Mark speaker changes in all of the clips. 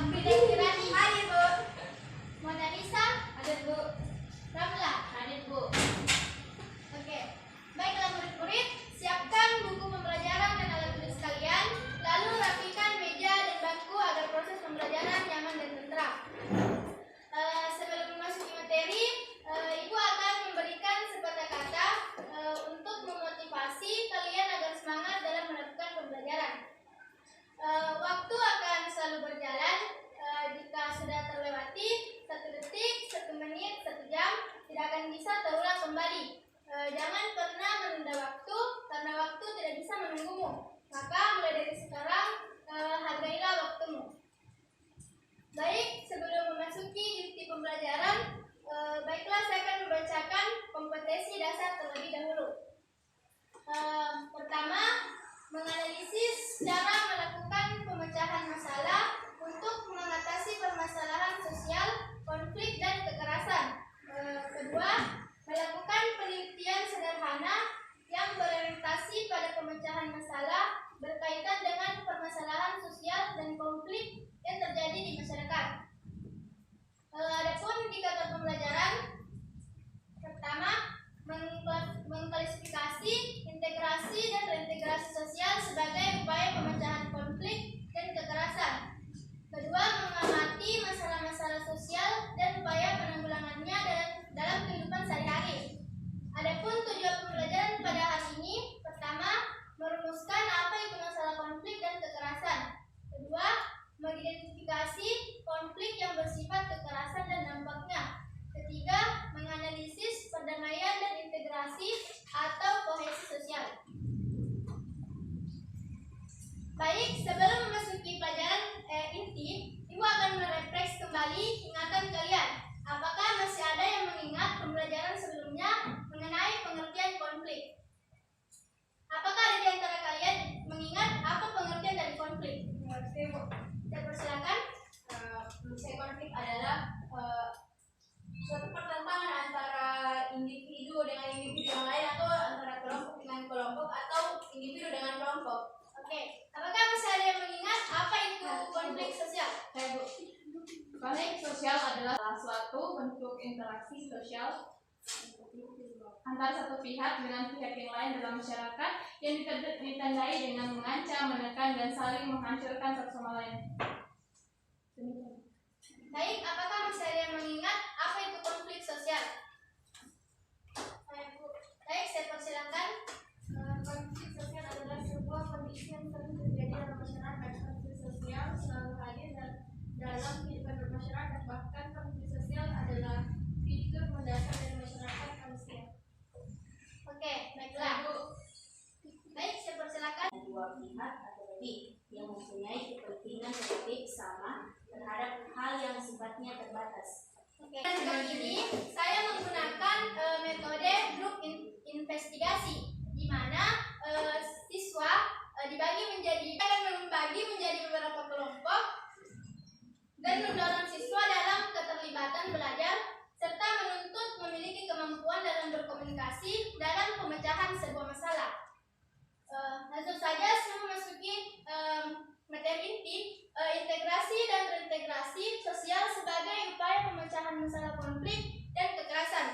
Speaker 1: Frida Kirani. Hadir, Bu. Mona Lisa. Hadir, Bu. Ramla. Hadir, Bu. Oke. Baiklah murid-murid, siapkan buku pembelajaran dan alat tulis kalian. Lalu rapikan meja dan bangku agar proses pembelajaran nyaman dan tentram. Sebelum memasuki materi, Ibu akan memberikan sepatah kata untuk memotivasi kalian agar semangat dalam melakukan pembelajaran. Waktu akan selalu berjalan. Jika sudah terlewati 1 detik, 1 menit, 1 jam, tidak akan bisa terulang kembali. Jangan pernah menunda waktu, karena waktu tidak bisa menunggumu. Maka mulai dari sekarang, hargailah waktumu. Baik, sebelum memasuki inti pembelajaran, baiklah saya akan membacakan kompetensi dasar terlebih dahulu. Pertama, menganalisis cara melakukan pemecahan masalah untuk mengatasi permasalahan sosial, konflik, dan kekerasan. Kedua, melakukan penelitian sederhana yang berorientasi pada pemecahan masalah berkaitan dengan permasalahan sosial dan konflik yang terjadi di masyarakat. Adapun indikator pembelajaran, pertama, mengklasifikasi, integrasi, dan reintegrasi sosial sebagai upaya pemecahan konflik dan kekerasan. Kedua, mengamati masalah-masalah sosial dan upaya penanggulangannya dalam kehidupan sehari-hari. Adapun tujuan pembelajaran pada hari ini, pertama, merumuskan apa itu masalah konflik dan kekerasan. Kedua, mengidentifikasi konflik yang bersifat kekerasan dan dampaknya. Ketiga, menganalisis perdamaian dan integrasi atau kohesi sosial. Baik, sebelum memasuki pelajaran inti, Ibu akan merefresh kembali ingatan kalian. Apakah masih ada yang mengingat pembelajaran sebelumnya mengenai pengertian konflik? Apakah ada di antara kalian mengingat apa pengertian dari konflik? Mengerti, Bu. Saya persilakan. Menurut saya konflik adalah suatu pertentangan antara individu dengan individu yang lain, atau antara kelompok dengan kelompok, atau individu dengan kelompok. Oke, apakah masih ada yang mengingat apa itu konflik sosial?
Speaker 2: Bu. Konflik sosial adalah suatu bentuk interaksi sosial antara satu pihak dengan pihak yang lain dalam masyarakat yang ditandai dengan mengancam, menekan, dan saling menghancurkan satu sama lain.
Speaker 1: Baik, apakah masih ada yang mengingat apa itu konflik sosial? Baik, saya persilakan.
Speaker 3: Konflik sosial adalah sebuah kondisi yang sering terjadi dalam masyarakat. Konflik sosial selalu hadir dalam kehidupan bermasyarakat. Bahkan konflik sosial adalah fitur mendasar dari masyarakat manusia.
Speaker 1: Oke, baiklah. Baik, saya persilakan.
Speaker 4: Dua pihak atau lebih yang mempunyai kepentingan relatif sama terhadap hal yang sifatnya terbatas.
Speaker 1: Oke, kali ini saya menggunakan metode grup investigasi, di mana siswa akan membagi menjadi beberapa kelompok dan mendorong siswa dalam keterlibatan belajar serta menuntut memiliki kemampuan dalam berkomunikasi dalam pemecahan sebuah masalah. Langsung saja saya memasuki materi inti, integrasi dan reintegrasi sosial sebagai upaya pemecahan masalah konflik dan kekerasan.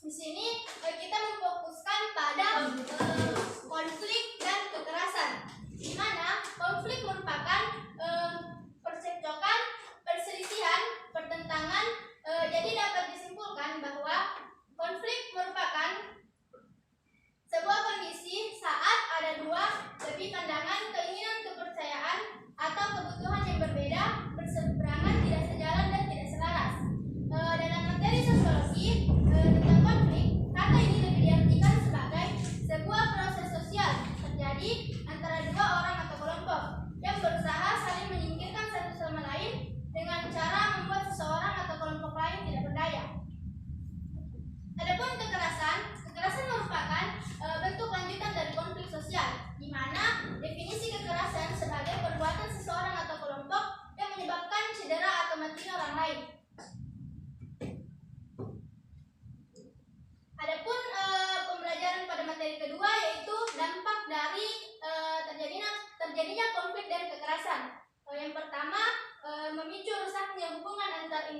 Speaker 1: Di sini kita memfokuskan pada konflik dan kekerasan, di mana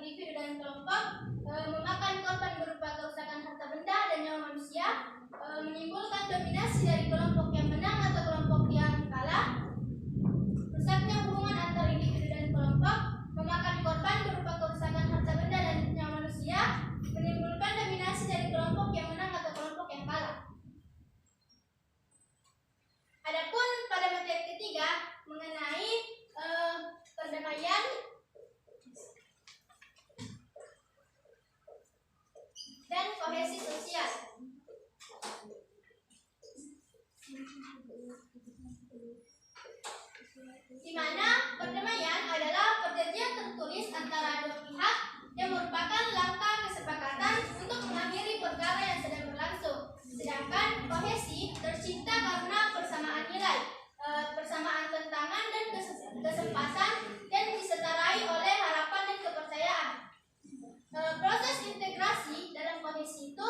Speaker 1: individu dan kelompok, memakan korban berupa kerusakan harta benda dan nyawa manusia, menimbulkan dominasi dari kelompok yang menang atau kelompok yang kalah, rusaknya hubungan antar individu dan kelompok, memakan korban berupa kerusakan harta benda dan nyawa manusia, menimbulkan dominasi dari kelompok yang menang atau kelompok yang kalah. Adapun pada materi ketiga mengenai perdamaian dan kohesi sosial. Di mana perdamaian adalah perjanjian tertulis antara dua pihak yang merupakan langkah kesepakatan untuk mengakhiri perkara yang sedang berlangsung. Sedangkan kohesi tercipta karena persamaan nilai, persamaan tantangan dan kesempatan, dan diseterai oleh harapan dan kepercayaan. Proses integrasi dalam kohesi itu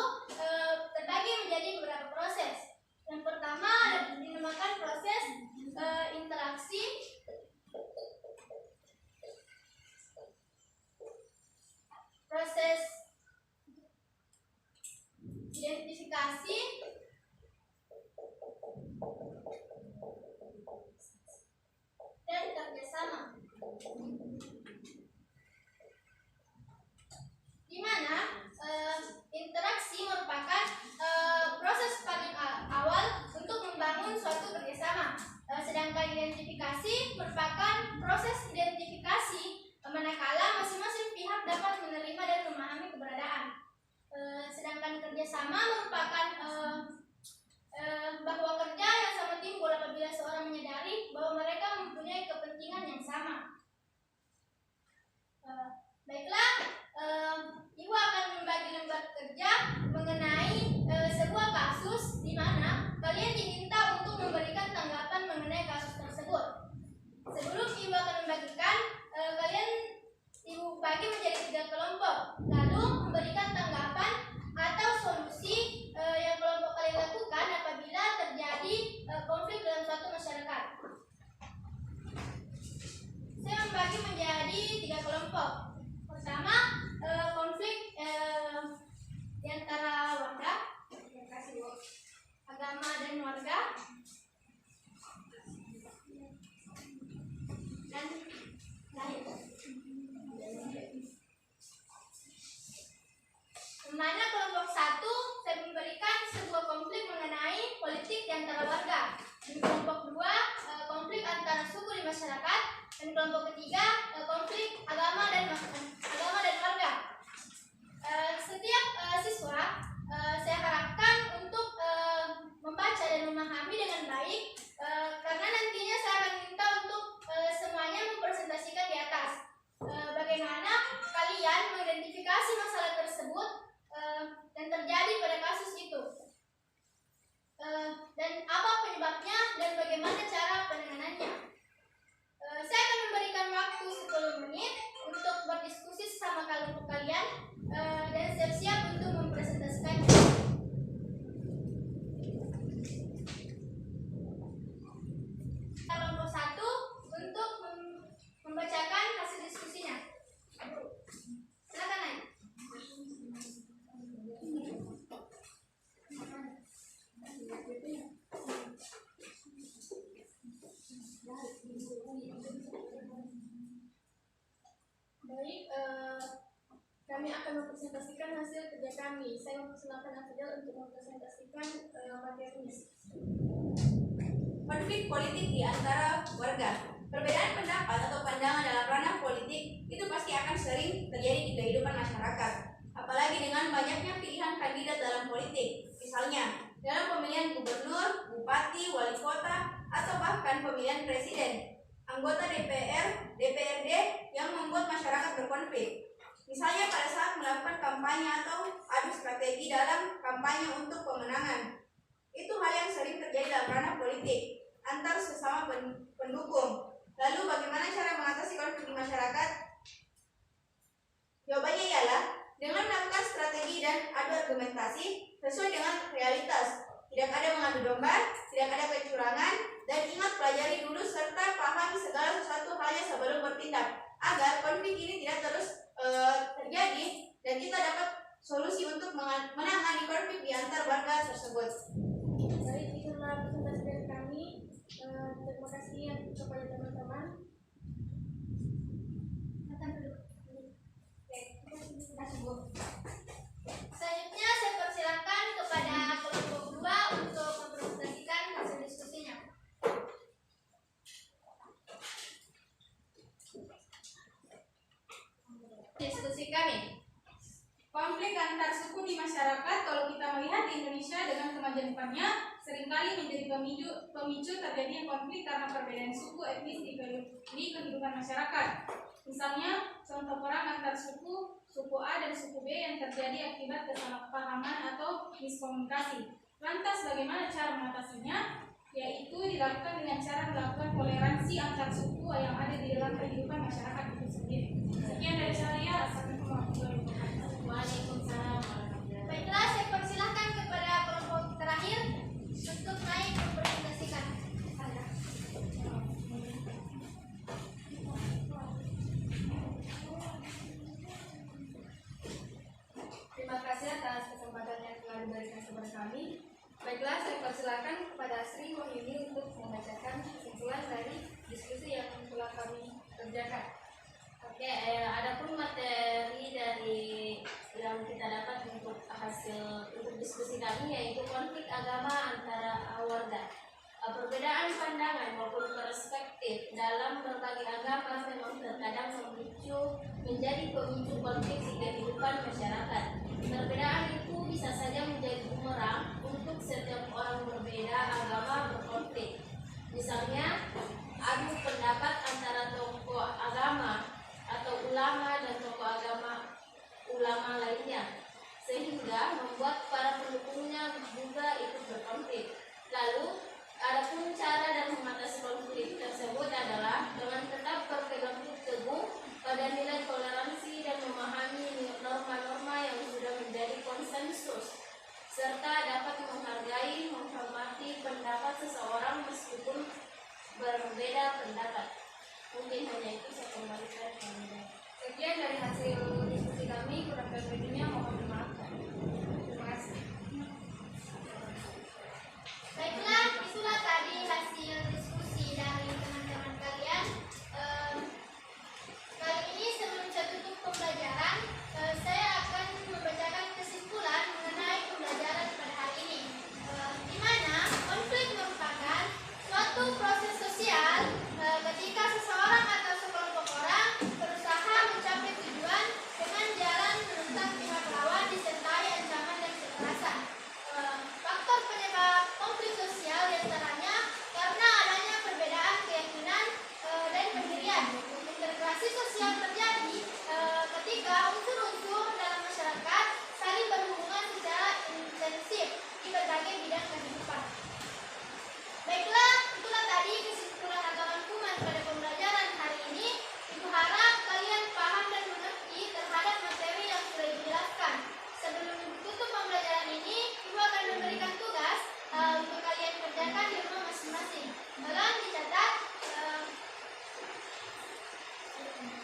Speaker 1: terbagi menjadi beberapa proses. Yang pertama dinamakan proses interaksi, proses identifikasi, dan kerjasama. Di mana interaksi merupakan proses paling awal untuk membangun suatu kerjasama. Sedangkan identifikasi merupakan proses identifikasi manakala masing-masing pihak dapat menerima dan memahami keberadaan. Sedangkan kerjasama merupakan bahwa kerja yang sama timbul apabila seorang menyadari bahwa mereka mempunyai kepentingan yang sama. Baiklah, Ibu akan membagi lembar kerja mengenai sebuah kasus di mana kalian diminta untuk memberikan tanggapan mengenai kasus tersebut. Sebelum Ibu akan membagikan, Ibu bagi menjadi 3 kelompok, lalu memberikan tanggapan atau solusi yang kelompok kalian lakukan apabila terjadi konflik dalam suatu masyarakat. Saya membagi menjadi 3 kelompok. Pertama, konflik di antara warga, agama dan warga, dan lain. Dimana kelompok 1 saya memberikan sebuah konflik mengenai politik di antara warga. Dan kelompok 2 konflik antara suku di masyarakat, dan kelompok ketiga konflik agama dan warga. Setiap siswa saya harapkan untuk membaca dan memahami dengan baik, karena nantinya saya akan minta untuk semuanya mempresentasikan di atas bagaimana kalian mengidentifikasi masalah tersebut dan terjadi pada kasus itu, dan apa penyebabnya dan bagaimana cara penanganannya. Saya akan memberikan waktu 10 menit untuk berdiskusi sama kelompok kalian dan siap-siap untuk mempresentasikannya. Kelompok 1 untuk membacakan hasil diskusinya. Silakan, Nay.
Speaker 3: Baik, kami akan mempresentasikan hasil kerja kami. Saya mempersilahkan Afidel untuk mempresentasikan materinya.
Speaker 5: Konflik politik di antara warga. Perbedaan pendapat atau pandangan dalam ranah politik itu pasti akan sering terjadi di kehidupan masyarakat. Apalagi dengan banyaknya pilihan kandidat dalam politik. Misalnya, dalam pemilihan gubernur, bupati, wali kota, atau bahkan pemilihan presiden, anggota DPR, DPRD yang membuat masyarakat berkonflik. Misalnya pada saat melakukan kampanye atau adu strategi dalam kampanye untuk pemenangan. Itu hal yang sering terjadi dalam ranah politik antar sesama pendukung. Lalu bagaimana cara mengatasi konflik di masyarakat? Jawabannya ialah dengan melakukan strategi dan adu argumentasi sesuai dengan realitas. Tidak ada mengadu domba, tidak ada kecurangan, dan ingat pelajari dulu serta pahami segala sesuatu halnya sebelum bertindak agar konflik ini tidak terus
Speaker 3: Terima kasih kepada teman-teman.
Speaker 1: Terima kasih, Bu. Selanjutnya saya persilakan kepada kelompok 2 untuk mempresentasikan hasil diskusinya.
Speaker 5: Diskusi kami. Konflik antar suku di masyarakat, kalau kita melihat di Indonesia dengan kemajuannya, seringkali menjadi pemicu terjadinya konflik karena perbedaan suku etnis di kehidupan masyarakat. Misalnya, contoh perang antar suku A dan suku B yang terjadi akibat kesalahpahaman atau miskomunikasi. Lantas bagaimana cara mengatasinya? Yaitu dilakukan dengan cara melakukan toleransi antar suku yang ada di dalam kehidupan masyarakat itu sendiri. Sekian dari saya. Assalamualaikum warahmatullahi wabarakatuh.
Speaker 4: Waalaikumsalam warahmatullahi wabarakatuh.
Speaker 1: Baiklah, saya persilahkan kepada kelompok terakhir untuk naik mempresentasikan.
Speaker 3: Terima kasih atas kesempatan yang telah diberikan kepada kami. Baiklah, saya persilakan kepada Sri Wahyuni untuk membacakan kesimpulan dari diskusi yang telah kami kerjakan.
Speaker 4: Oke, adapun materi dari yang kita dapat untuk diskusi kami yaitu konflik agama antara warga. Perbedaan pandangan maupun perspektif dalam berbagai agama memang terkadang menjadi pemicu konflik di kehidupan masyarakat. Perbedaan itu bisa saja menjadi bumerang untuk setiap orang berbeda agama berkonflik. Misalnya, adu pendapat antara tokoh agama atau ulama dan tokoh ulama lainnya, sehingga membuat para pendukungnya juga ikut berkonflik. Lalu, adapun cara dan mengatasi konflik tersebut adalah dengan tetap berpegang teguh pada nilai toleransi dan memahami norma-norma yang sudah menjadi konsensus, serta dapat menghormati pendapat seseorang meskipun berbeda pendapat. Mungkin hanya itu saya kembalikan.
Speaker 3: Sekian dari hasil diskusi kami, kurang lebihnya mohon dimaafkan. Terima kasih.
Speaker 1: Baiklah, itulah tadi hasil diskusi dari teman-teman kalian. Kali ini sebelum saya tutup pembelajaran, saya akan membacakan kesimpulan mengenai pembelajaran pada hari ini, di mana konflik merupakan suatu proses sosial ketika seseorang atau sekelompok orang berusaha mencapai tujuan dengan jalan menentang pihak lawan disertai ancaman dan kekerasan. Faktor penyebab konflik sosial diantaranya karena adanya perbedaan keyakinan dan pendirian. Integrasi sosial terjadi ketika unsur-unsur dalam masyarakat saling berhubungan secara intensif di berbagai bidang kehidupan. Baiklah, itulah tadi kesimpulan atau rangkuman pada pembelajaran hari ini. Ibu harap kalian paham dan mengerti terhadap materi yang sudah dijelaskan. Sebelum tutup pembelajaran ini, Ibu akan memberikan tugas untuk kalian kerjakan di rumah masing-masing. Tolong dicatat,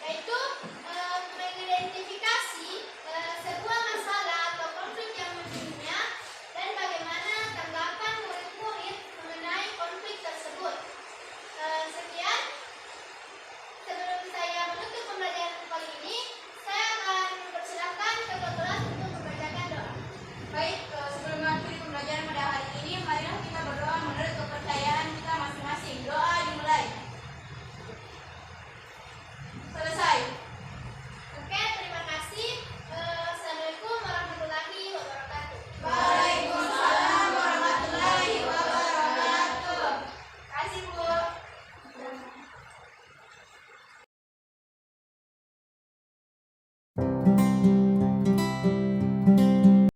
Speaker 1: yaitu mengidentifikasi sebuah masalah atau konflik yang menimpa dan bagaimana tanggapan murid-murid mengenai konflik tersebut. Sekian. Sebelum saya menutup pembelajaran kali ini, saya akan mempersilahkan ketua kelas untuk membacakan doa.
Speaker 5: Baik, sebelum mengakhiri pembelajaran pada hari ini, marilah kita berdoa menurut kepercayaan kita masing-masing. Doa dimulai. Selesai.
Speaker 1: Oke, terima kasih. Assalamualaikum warahmatullahi wabarakatuh.
Speaker 5: Waalaikumsalam warahmatullahi wabarakatuh.
Speaker 1: Terima kasih, Bu.
Speaker 6: Thank you.